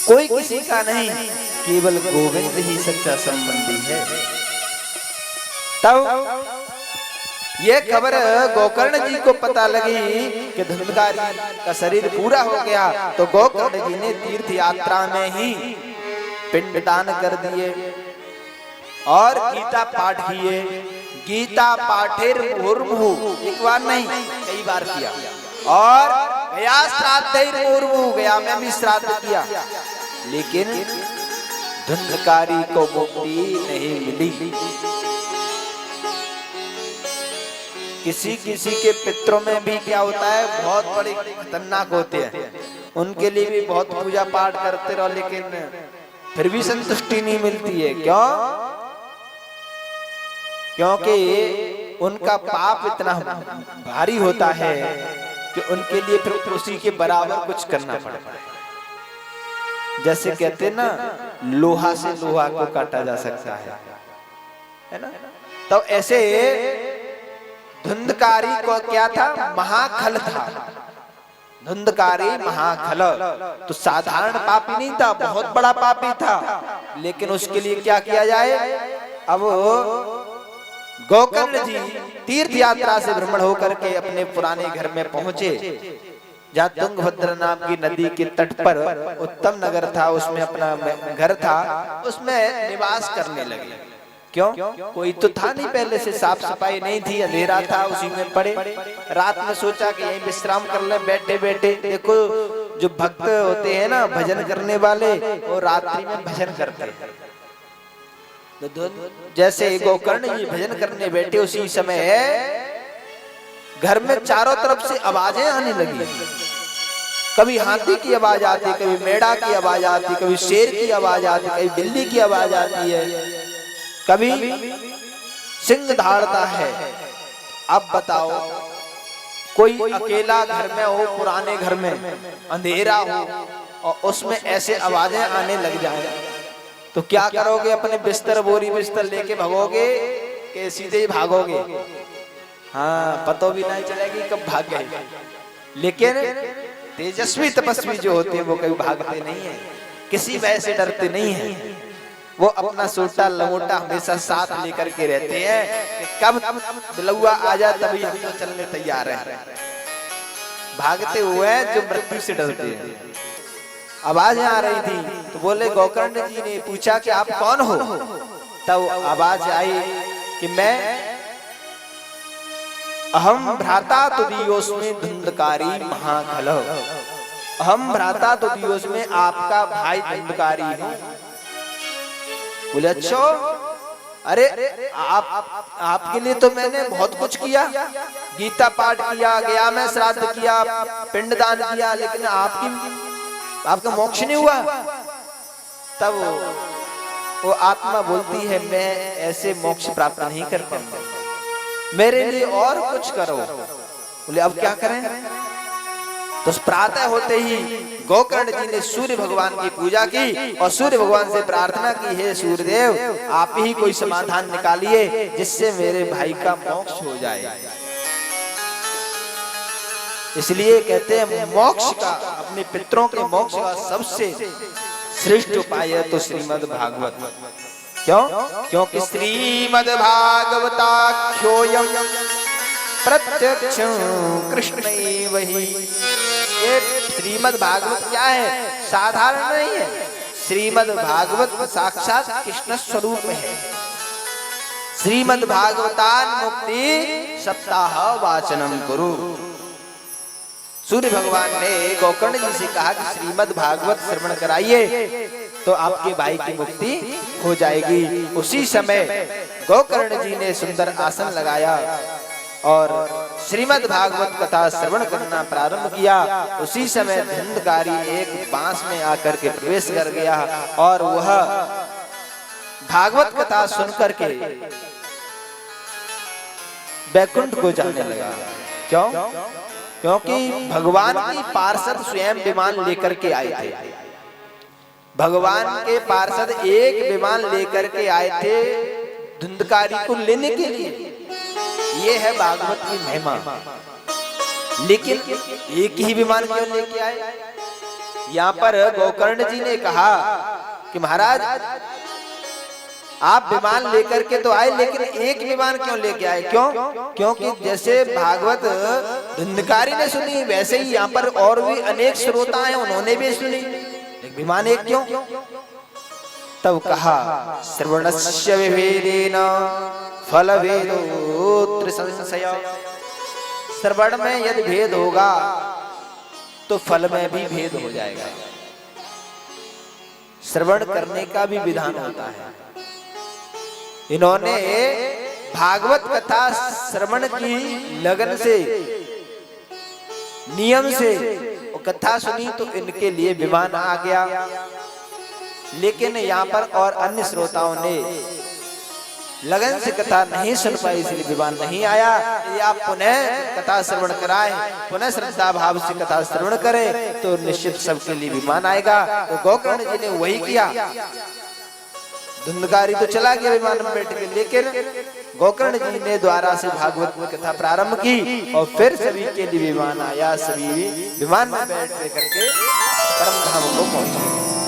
कोई किसी का नहीं, केवल गोविंद ही सच्चा संबंधी है। तब ये खबर गोकर्ण जी को पता लगी कि धुंधकारी का शरीर पूरा हो गया, तो गोकर्ण जी ने तीर्थ यात्रा में ही पिंडदान कर दिए और गीता पाठ किए। गीता पाठेर मुहुर्मुहु, एक बार नहीं कई बार किया। और गया श्राद्धेर मुहुर्मुहु, गया में भी श्राद्ध किया, लेकिन धुंधकारी को मुक्ति नहीं मिली। किसी किसी के पितरों में भी क्या होता है, बहुत बड़े खतरनाक होते हैं, उनके लिए भी बहुत पूजा पाठ करते रहो, लेकिन फिर भी संतुष्टि नहीं मिलती है। क्यों? क्योंकि उनका पाप इतना भारी होता है कि उनके लिए फिर उसी के बराबर कुछ करना पड़ता है। जैसे कहते हैं ना, लोहा से लोहा को काटा जा सकता है ना। तो ऐसे धुंधकारी को क्या था, महाखल था। धुंधकारी महाखल तो साधारण पापी नहीं था, बहुत बड़ा पापी था। लेकिन उसके लिए क्या किया जाए? अब गोकर्ण जी तीर्थ यात्रा से भ्रमण होकर के अपने पुराने घर में पहुंचे, जहाँ तुंगभद्र नाम की नदी के तट पर उत्तम नगर था, उसमें अपना घर था, उसमें निवास करने लगे। क्यों? कोई तो था नहीं पहले से, साफ सफाई नहीं थी, अंधेरा था, उसी में पड़े। रात में सोचा कि यहीं विश्राम कर ले बैठे बैठे। देखो जो भक्त होते हैं ना, भजन करने वाले, वो रात्रि में भजन करते हैं। जैसे गोकर्ण जी भजन करने बैठे, उसी समय घर में चारों तरफ से आवाजें आने लगी। कभी हाथी की आवाज आती, कभी मेढ़ा की आवाज आती, कभी शेर की आवाज आती, कभी बिल्ली की आवाज आती है, कभी सिंह दहाड़ता है। अब बताओ, कोई अकेला घर में हो, पुराने घर में अंधेरा हो, और उसमें ऐसे आवाजें आने लग जाए, तो क्या करोगे? अपने बिस्तर, बोरी बिस्तर लेके भागोगे कि सीधे ही भागोगे? हाँ, पता भी नहीं चलेगी कब भाग गए। लेकिन तेजस्वी तपस्वी जो होते हैं वो कभी भागते नहीं है, किसी भय से डरते नहीं है। वो अपना सोटा लंगोटा हमेशा साथ लेकर के रहते हैं कि कब बिलौआ आ जाए तभी हम तो चलने तैयार हैं। भागते हुए जो मृत्यु से डरते हैं। आवाज आ रही थी तो बोले, गोकर्ण जी ने पूछा कि आप कौन हो? तब आवाज आई कि मैं अहम भ्राता तुदियोस्मि धुंधकारी महाखल, अहम भ्राता तुदियोस्मि, आपका भाई धुंधकारी हूं। बोले अच्छा, अरे आपके लिए तो मैंने बहुत कुछ किया, गीता पाठ किया, गया में श्राद्ध किया, पिंडदान किया, लेकिन आपका मोक्ष नहीं हुआ। तब वो आत्मा बोलती है, मैं ऐसे मोक्ष प्राप्त नहीं कर पाऊंगा, मेरे लिए और कुछ करो। बोले अब क्या करें? तो प्रातः होते ही गोकर्ण जी ने सूर्य भगवान की पूजा की और सूर्य भगवान से प्रार्थना की, हे सूर्यदेव, आप ही कोई समाधान निकालिए जिससे मेरे भाई का मोक्ष हो जाए। इसलिए कहते हैं मोक्ष का, अपने पितरों के मोक्ष का सबसे श्रेष्ठ उपाय है तो श्रीमद् भागवत। क्यों? क्योंकि श्रीमद् भागवताख्योयम प्रत्यक्ष कृष्णैव हि। ये श्रीमद् भागवत क्या है? साधारण नहीं है। श्रीमद् भागवत साक्षात कृष्ण स्वरूप है। श्रीमद् भागवतान मुक्ति सप्ताह वाचनम कुरु। सूर्य भगवान ने गोकर्ण जी से कहा कि श्रीमद् भागवत श्रवण कराइए तो आपके भाई की मुक्ति हो जाएगी। उसी समय गोकर्ण जी ने सुंदर आसन लगाया और श्रीमद् भागवत कथा श्रवण करना प्रारंभ किया। उसी समय धुंधकारी एक बांस में आकर के प्रवेश कर गया और वह भागवत कथा सुनकर के वैकुंठ को जाने लगा। क्यों? क्योंकि भगवान की पार्षद स्वयं विमान लेकर के आए थे। भगवान के पार्षद एक विमान लेकर के आए थे धुंधकारी को लेने के लिए। ये है भागवत की महिमा। लेकिन एक ही विमान क्यों लेके आए? यहाँ पर गोकर्ण जी ने कहा कि महाराज आप विमान लेकर के तो आए, लेकिन एक विमान क्यों लेके आए? क्यों? क्योंकि जैसे भागवत धुंधकारी ने सुनी, वैसे ही यहाँ पर और भी अनेक श्रोता हैं, उन्होंने भी सुनी, एक विमान एक क्यों? तब कहा श्रवणस्य विभेदेन फल भेदोत्र संशय। श्रवण में यदि भेद होगा तो फल में भी भेद हो जाएगा। श्रवण करने का भी विधान होता है। इन्होंने भागवत कथा श्रवण की लगन से, नियम से कथा सुनी तो इनके लिए विमान आ गया। लेकिन यहाँ पर और अन्य श्रोताओं ने लगन से कथा नहीं सुन पाई, इसलिए विमान नहीं आया। ये आप पुनः कथा श्रवण कराएं, पुनः श्रद्धा भाव से कथा श्रवण करें तो निश्चित सबके लिए विमान आएगा। तो गोकर्ण जी ने वही किया। धुंधकारी तो चला गया विमान में बैठ के, लेकिन गोकर्ण जी ने द्वारा से भागवत की कथा प्रारंभ की और फिर सभी के लिए विमान आया। सभी विमान में बैठ करके परम धाम को पहुंचे।